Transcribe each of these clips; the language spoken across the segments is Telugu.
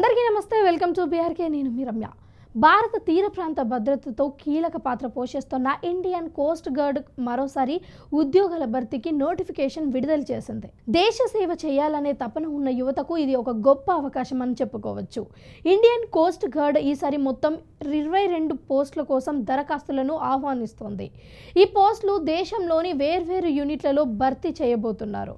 అందరికీ నమస్తే, వెల్కమ్ టు బీఆర్కే. నేను మీ రమ్య. భారత తీర ప్రాంత భద్రతతో కీలక పాత్ర పోషిస్తున్న ఇండియన్ కోస్ట్ గార్డ్ మరోసారి ఉద్యోగాల భర్తీకి నోటిఫికేషన్ విడుదల చేసింది. దేశ సేవ చేయాలనే తపన ఉన్న యువతకు ఇది ఒక గొప్ప అవకాశం అని చెప్పుకోవచ్చు. ఇండియన్ కోస్ట్ గార్డ్ ఈసారి మొత్తం 22 పోస్టుల కోసం దరఖాస్తులను ఆహ్వానిస్తోంది. ఈ పోస్టులు దేశంలోని వేర్వేరు యూనిట్లలో భర్తీ చేయబోతున్నారు.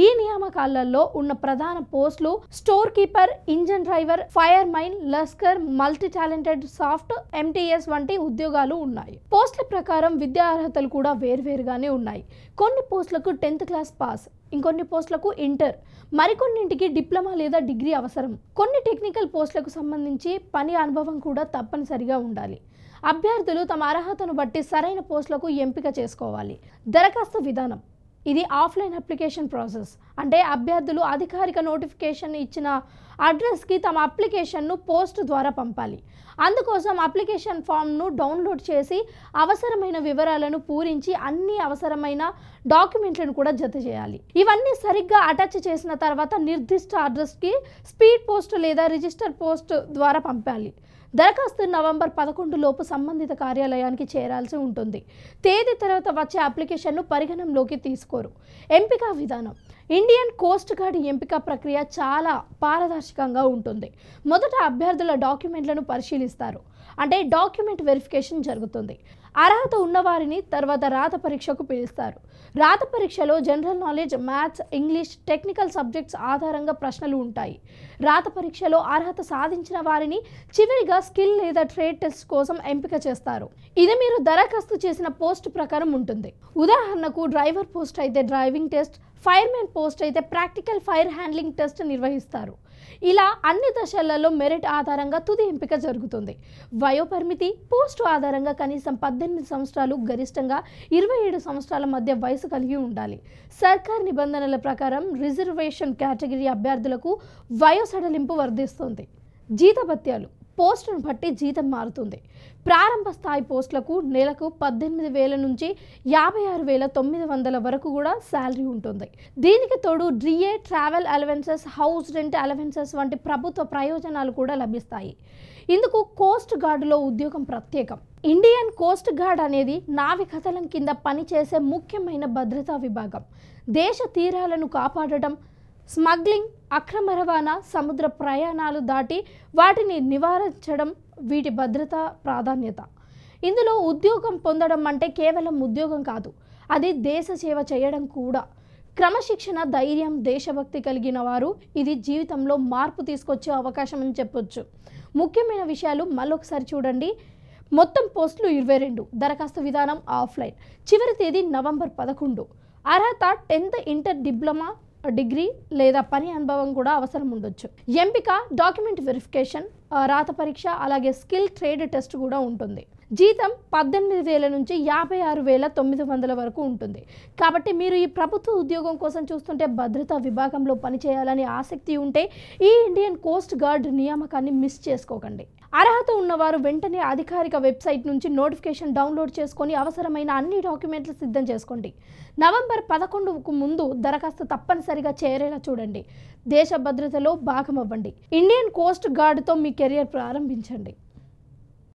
ఈ నియామకాలలో ఉన్న ప్రధాన పోస్టులు store keeper, engine driver, fireman, లస్కర్, మల్టీ టాలెంటెడ్ సాఫ్ట్, ఎంటీఎస్ వంటి ఉద్యోగాలు ఉన్నాయి. పోస్టుల ప్రకారం విద్యా అర్హతలు కూడా వేర్వేరుగానే ఉన్నాయి. కొన్ని పోస్టులకు 10th క్లాస్ పాస్, ఇంకొన్ని పోస్టులకు ఇంటర్, మరికొన్నింటికి డిప్లొమా లేదా డిగ్రీ అవసరం. కొన్ని టెక్నికల్ పోస్టులకు సంబంధించి పని అనుభవం కూడా తప్పనిసరిగా ఉండాలి. అభ్యర్థులు తమ అర్హతను బట్టి సరైన పోస్టులకు ఎంపిక చేసుకోవాలి. దరఖాస్తు విధానం ఇది ఆఫ్లైన్ అప్లికేషన్ ప్రాసెస్. అంటే అభ్యర్థులు అధికారిక నోటిఫికేషన్ ఇచ్చిన అడ్రస్కి తమ అప్లికేషన్ను పోస్ట్ ద్వారా పంపాలి. అందుకోసం అప్లికేషన్ ఫామ్ను డౌన్లోడ్ చేసి అవసరమైన వివరాలను పూరించి అన్ని అవసరమైన డాక్యుమెంట్లను కూడా జత చేయాలి. ఇవన్నీ సరిగ్గా అటాచ్ చేసిన తర్వాత నిర్దిష్ట అడ్రస్కి స్పీడ్ పోస్ట్ లేదా రిజిస్టర్ పోస్ట్ ద్వారా పంపాలి. దరఖాస్తు నవంబర్ 11 లోపు సంబంధిత కార్యాలయానికి చేరాల్సి ఉంటుంది. తేదీ తర్వాత వచ్చే అప్లికేషన్ను పరిగణనలోకి తీసుకోరు. ఎంపిక విధానం ఇండియన్ కోస్ట్ గార్డ్ ఎంపిక ప్రక్రియ చాలా పారదర్శకంగా ఉంటుంది. మొదట అభ్యర్థుల డాక్యుమెంట్లను పరిశీలిస్తారు. అంటే డాక్యుమెంట్ వెరిఫికేషన్ జరుగుతుంది. అర్హత ఉన్నవారిని తర్వాత రాత పరీక్షకు పిలుస్తారు. రాత పరీక్షలో general knowledge, maths, English, technical subjects ఆధారంగా ప్రశ్నలు ఉంటాయి. రాత పరీక్షలో అర్హత సాధించిన వారిని చివరిగా స్కిల్ లేదా ట్రేడ్ టెస్ట్ కోసం ఎంపిక చేస్తారు. ఇది మీరు దరఖాస్తు చేసిన పోస్ట్ ప్రకారం ఉంటుంది. ఉదాహరణకు డ్రైవర్ పోస్ట్ అయితే డ్రైవింగ్ టెస్ట్, ఫైర్మెన్ పోస్ట్ అయితే ప్రాక్టికల్ ఫైర్ హ్యాండ్లింగ్ టెస్ట్ నిర్వహిస్తారు. ఇలా అన్ని దశలలో మెరిట్ ఆధారంగా తుది ఎంపిక జరుగుతుంది. వయోపరిమితి పోస్టు ఆధారంగా కనీసం 18 సంవత్సరాలు, గరిష్టంగా 27 సంవత్సరాల మధ్య వయసు కలిగి ఉండాలి. సర్కార్ నిబంధనల ప్రకారం రిజర్వేషన్ కేటగిరీ అభ్యర్థులకు వయో సడలింపు వర్తిస్తుంది. జీతభత్యాలు పోస్టును బట్టి జీతం మారుతుంది. ప్రారంభ స్థాయి పోస్టులకు నెలకు 18,000 నుంచి 56,900 వరకు కూడా శాలరీ ఉంటుంది. దీనికి తోడు DA, travel allowances, house rent allowances వంటి ప్రభుత్వ ప్రయోజనాలు కూడా లభిస్తాయి. ఇందుకు కోస్ట్ గార్డులో ఉద్యోగం ప్రత్యేకం. ఇండియన్ కోస్ట్ గార్డ్ అనేది నావికదళం కింద పనిచేసే ముఖ్యమైన భద్రతా విభాగం. దేశ తీరాలను కాపాడటం, స్మగ్లింగ్, అక్రమ రవాణా, సముద్ర ప్రయాణాలు దాటి వాటిని నివారించడం వీటి భద్రతా ప్రాధాన్యత. ఇందులో ఉద్యోగం పొందడం అంటే కేవలం ఉద్యోగం కాదు, అది దేశ సేవ చేయడం కూడా. క్రమశిక్షణ, ధైర్యం, దేశభక్తి కలిగిన వారు ఇది జీవితంలో మార్పు తీసుకొచ్చే అవకాశం అని చెప్పొచ్చు. ముఖ్యమైన విషయాలు మళ్ళొకసారి చూడండి. మొత్తం పోస్టులు 22. దరఖాస్తు విధానం ఆఫ్లైన్. చివరి తేదీ నవంబర్ 11. అర్హత 10th, ఇంటర్, డిప్లొమా, డిగ్రీ లేదా పని అనుభవం కూడా అవసరం ఉండొచ్చు. ఎంపిక డాక్యుమెంట్ వెరిఫికేషన్, రాత పరీక్ష, అలాగే స్కిల్ ట్రేడ్ టెస్ట్ కూడా ఉంటుంది. జీతం 18,000 నుంచి 56,900 వరకు ఉంటుంది. కాబట్టి మీరు ఈ ప్రభుత్వ ఉద్యోగం కోసం చూస్తుంటే, భద్రతా విభాగంలో పనిచేయాలని ఆసక్తి ఉంటే ఈ ఇండియన్ కోస్ట్ గార్డ్ నియామకాన్ని మిస్ చేసుకోకండి. అర్హత ఉన్నవారు వెంటనే అధికారిక వెబ్సైట్ నుంచి నోటిఫికేషన్ డౌన్లోడ్ చేసుకొని అవసరమైన అన్ని డాక్యుమెంట్లు సిద్ధం చేసుకోండి. నవంబర్ 11కు ముందు దరఖాస్తు తప్పనిసరిగా చేరేలా చూడండి. దేశ భద్రతలో భాగం అవ్వండి. ఇండియన్ కోస్ట్ గార్డ్తో మీ కెరియర్ ప్రారంభించండి.